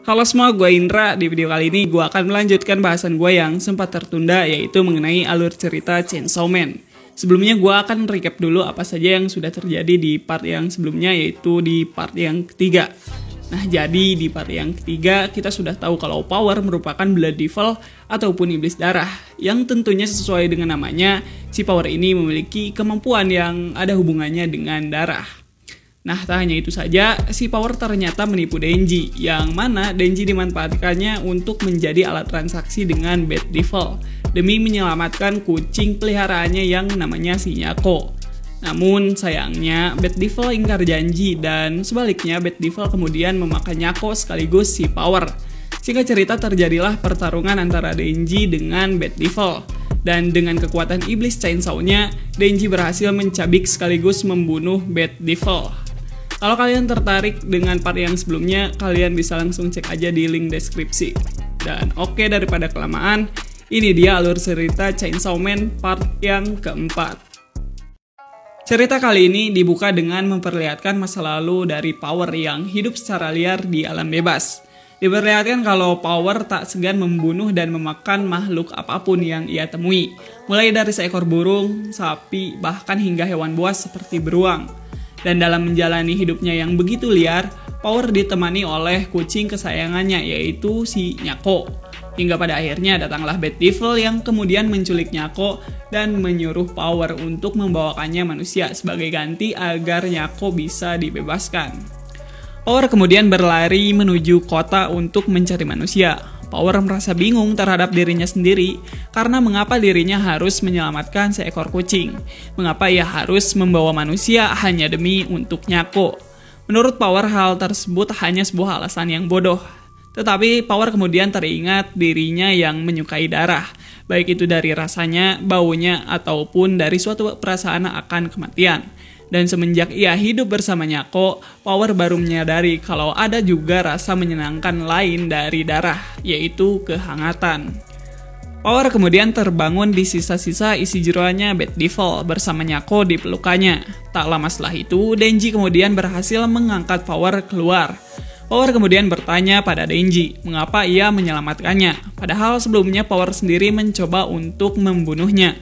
Halo semua, gue Indra. Di video kali ini gue akan melanjutkan bahasan gue yang sempat tertunda, yaitu mengenai alur cerita Chainsaw Man. Sebelumnya gue akan recap dulu apa saja yang sudah terjadi di part yang sebelumnya, yaitu di part yang ketiga. Nah, jadi di part yang ketiga kita sudah tahu kalau Power merupakan Blood Devil ataupun Iblis Darah, yang tentunya sesuai dengan namanya, si Power ini memiliki kemampuan yang ada hubungannya dengan darah. Nah, tak hanya itu saja, si Power ternyata menipu Denji, yang mana Denji dimanfaatkannya untuk menjadi alat transaksi dengan Bad Devil, demi menyelamatkan kucing peliharaannya yang namanya si Nyako. Namun, sayangnya Bad Devil ingkar janji, dan sebaliknya Bad Devil kemudian memakan Nyako sekaligus si Power. Singkat cerita, terjadilah pertarungan antara Denji dengan Bad Devil. Dan dengan kekuatan iblis Chainsaw-nya, Denji berhasil mencabik sekaligus membunuh Bad Devil. Kalau kalian tertarik dengan part yang sebelumnya, kalian bisa langsung cek aja di link deskripsi. Dan oke, daripada kelamaan, ini dia alur cerita Chainsaw Man part yang keempat. Cerita kali ini dibuka dengan memperlihatkan masa lalu dari Power yang hidup secara liar di alam bebas. Diperlihatkan kalau Power tak segan membunuh dan memakan makhluk apapun yang ia temui, mulai dari seekor burung, sapi, bahkan hingga hewan buas seperti beruang. Dan dalam menjalani hidupnya yang begitu liar, Power ditemani oleh kucing kesayangannya, yaitu si Nyako. Hingga pada akhirnya datanglah Bad Devil yang kemudian menculik Nyako dan menyuruh Power untuk membawakannya manusia sebagai ganti agar Nyako bisa dibebaskan. Power kemudian berlari menuju kota untuk mencari manusia. Power merasa bingung terhadap dirinya sendiri karena mengapa dirinya harus menyelamatkan seekor kucing. Mengapa ia harus membawa manusia hanya demi untuk Nyako. Menurut Power, hal tersebut hanya sebuah alasan yang bodoh. Tetapi Power kemudian teringat dirinya yang menyukai darah, baik itu dari rasanya, baunya, ataupun dari suatu perasaan akan kematian. Dan semenjak ia hidup bersama Nyako, Power baru menyadari kalau ada juga rasa menyenangkan lain dari darah, yaitu kehangatan. Power kemudian terbangun di sisa-sisa isi jeroannya Bad Devil bersama Nyako di pelukannya. Tak lama setelah itu, Denji kemudian berhasil mengangkat Power keluar. Power kemudian bertanya pada Denji mengapa ia menyelamatkannya, padahal sebelumnya Power sendiri mencoba untuk membunuhnya.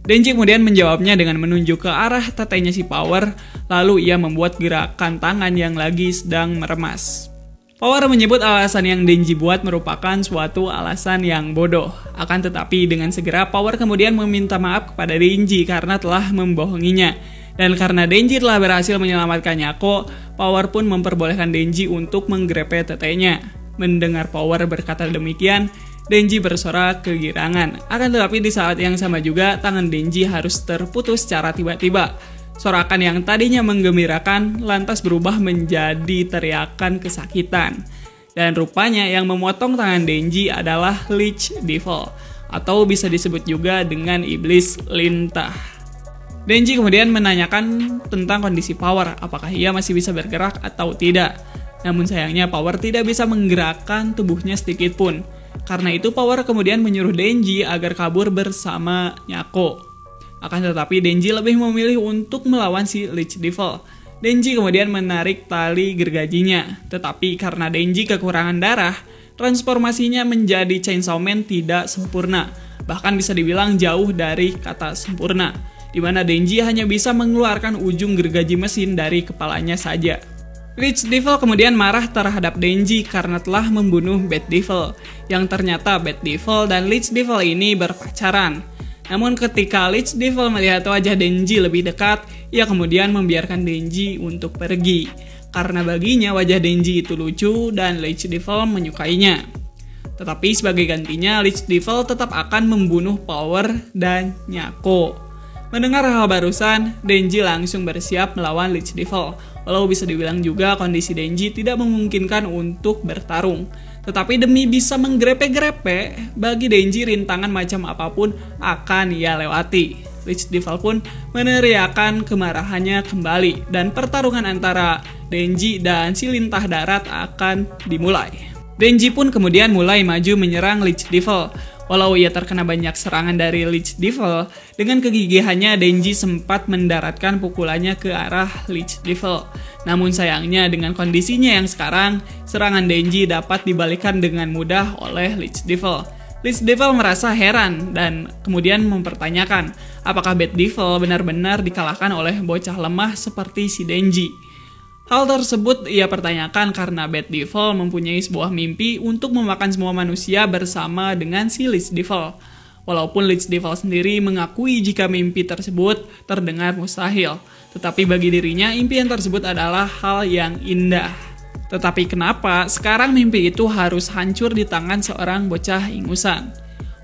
Denji kemudian menjawabnya dengan menunjuk ke arah tetenya si Power, lalu ia membuat gerakan tangan yang lagi sedang meremas. Power menyebut alasan yang Denji buat merupakan suatu alasan yang bodoh. Akan tetapi dengan segera Power kemudian meminta maaf kepada Denji karena telah membohonginya. Dan karena Denji telah berhasil menyelamatkan Nyako, Power pun memperbolehkan Denji untuk menggrepe tetenya. Mendengar Power berkata demikian, Denji bersorak kegirangan. Akan tetapi di saat yang sama juga, tangan Denji harus terputus secara tiba-tiba. Sorakan yang tadinya menggembirakan, lantas berubah menjadi teriakan kesakitan. Dan rupanya yang memotong tangan Denji adalah Lich Devil, atau bisa disebut juga dengan Iblis Lintah. Denji kemudian menanyakan tentang kondisi Power, apakah ia masih bisa bergerak atau tidak. Namun sayangnya Power tidak bisa menggerakkan tubuhnya sedikit pun. Karena itu Power kemudian menyuruh Denji agar kabur bersama Nyako. Akan tetapi Denji lebih memilih untuk melawan si Lich Devil. Denji kemudian menarik tali gergajinya. Tetapi karena Denji kekurangan darah, transformasinya menjadi Chainsaw Man tidak sempurna. Bahkan bisa dibilang jauh dari kata sempurna, di mana Denji hanya bisa mengeluarkan ujung gergaji mesin dari kepalanya saja. Lich Devil kemudian marah terhadap Denji karena telah membunuh Bad Devil, yang ternyata Bad Devil dan Lich Devil ini berpacaran. Namun ketika Lich Devil melihat wajah Denji lebih dekat, ia kemudian membiarkan Denji untuk pergi. Karena baginya wajah Denji itu lucu dan Lich Devil menyukainya. Tetapi sebagai gantinya, Lich Devil tetap akan membunuh Power dan Nyako. Mendengar hal barusan, Denji langsung bersiap melawan Lich Devil. Walau bisa dibilang juga kondisi Denji tidak memungkinkan untuk bertarung. Tetapi demi bisa menggrepe-grepe, bagi Denji rintangan macam apapun akan ia lewati. Lich Devil pun meneriakkan kemarahannya kembali, dan pertarungan antara Denji dan si Lintah Darat akan dimulai. Denji pun kemudian mulai maju menyerang Lich Devil. Walau ia terkena banyak serangan dari Lich Devil, dengan kegigihannya Denji sempat mendaratkan pukulannya ke arah Lich Devil. Namun sayangnya dengan kondisinya yang sekarang, serangan Denji dapat dibalikan dengan mudah oleh Lich Devil. Lich Devil merasa heran dan kemudian mempertanyakan apakah Bad Devil benar-benar dikalahkan oleh bocah lemah seperti si Denji. Hal tersebut ia pertanyakan karena Bad Devil mempunyai sebuah mimpi untuk memakan semua manusia bersama dengan si Lich Devil. Walaupun Lich Devil sendiri mengakui jika mimpi tersebut terdengar mustahil, tetapi bagi dirinya impian tersebut adalah hal yang indah. Tetapi kenapa sekarang mimpi itu harus hancur di tangan seorang bocah ingusan?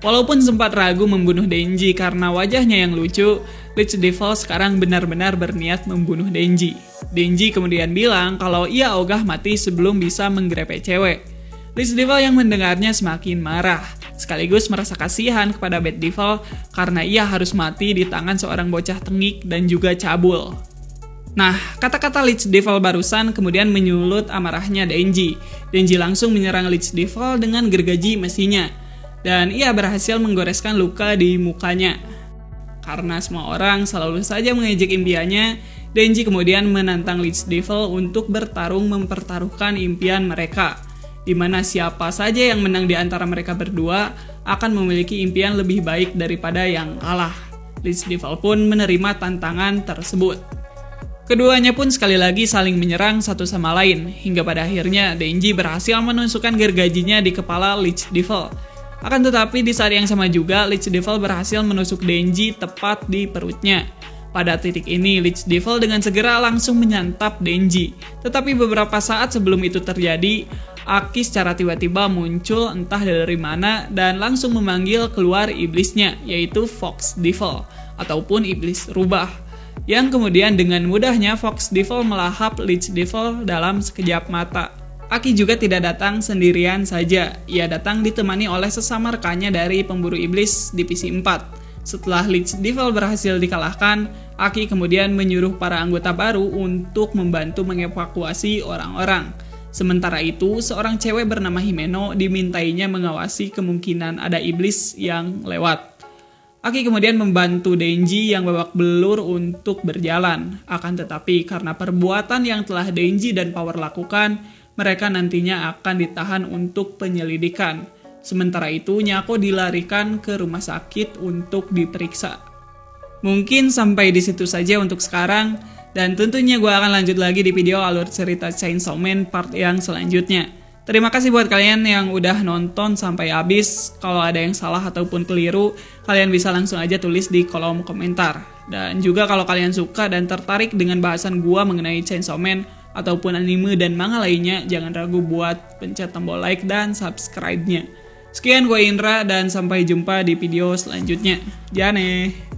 Walaupun sempat ragu membunuh Denji karena wajahnya yang lucu, Lich Devil sekarang benar-benar berniat membunuh Denji. Denji kemudian bilang kalau ia ogah mati sebelum bisa menggrepe cewek. Lich Devil yang mendengarnya semakin marah, sekaligus merasa kasihan kepada Bad Devil karena ia harus mati di tangan seorang bocah tengik dan juga cabul. Nah, kata-kata Lich Devil barusan kemudian menyulut amarahnya Denji. Denji langsung menyerang Lich Devil dengan gergaji mesinnya, dan ia berhasil menggoreskan luka di mukanya. Karena semua orang selalu saja mengejek impiannya, Denji kemudian menantang Lich Devil untuk bertarung mempertaruhkan impian mereka, di mana siapa saja yang menang di antara mereka berdua akan memiliki impian lebih baik daripada yang kalah. Lich Devil pun menerima tantangan tersebut. Keduanya pun sekali lagi saling menyerang satu sama lain, hingga pada akhirnya Denji berhasil menusukkan gergajinya di kepala Lich Devil. Akan tetapi di saat yang sama juga Lich Devil berhasil menusuk Denji tepat di perutnya. Pada titik ini Lich Devil dengan segera langsung menyantap Denji. Tetapi beberapa saat sebelum itu terjadi, Aki secara tiba-tiba muncul entah dari mana dan langsung memanggil keluar iblisnya, yaitu Fox Devil ataupun iblis rubah. Yang kemudian dengan mudahnya Fox Devil melahap Lich Devil dalam sekejap mata. Aki juga tidak datang sendirian saja, ia datang ditemani oleh sesama rekannya dari pemburu iblis divisi 4. Setelah Lich Devil berhasil dikalahkan, Aki kemudian menyuruh para anggota baru untuk membantu mengevakuasi orang-orang. Sementara itu, seorang cewek bernama Himeno dimintainya mengawasi kemungkinan ada iblis yang lewat. Aki kemudian membantu Denji yang babak belur untuk berjalan. Akan tetapi karena perbuatan yang telah Denji dan Power lakukan, mereka nantinya akan ditahan untuk penyelidikan. Sementara itu, Nyako dilarikan ke rumah sakit untuk diperiksa. Mungkin sampai di situ saja untuk sekarang, dan tentunya gue akan lanjut lagi di video alur cerita Chainsaw Man part yang selanjutnya. Terima kasih buat kalian yang udah nonton sampai habis. Kalau ada yang salah ataupun keliru, kalian bisa langsung aja tulis di kolom komentar. Dan juga kalau kalian suka dan tertarik dengan bahasan gue mengenai Chainsaw Man, ataupun anime dan manga lainnya, jangan ragu buat pencet tombol like dan subscribe-nya. Sekian gue Indra dan sampai jumpa di video selanjutnya. Jane!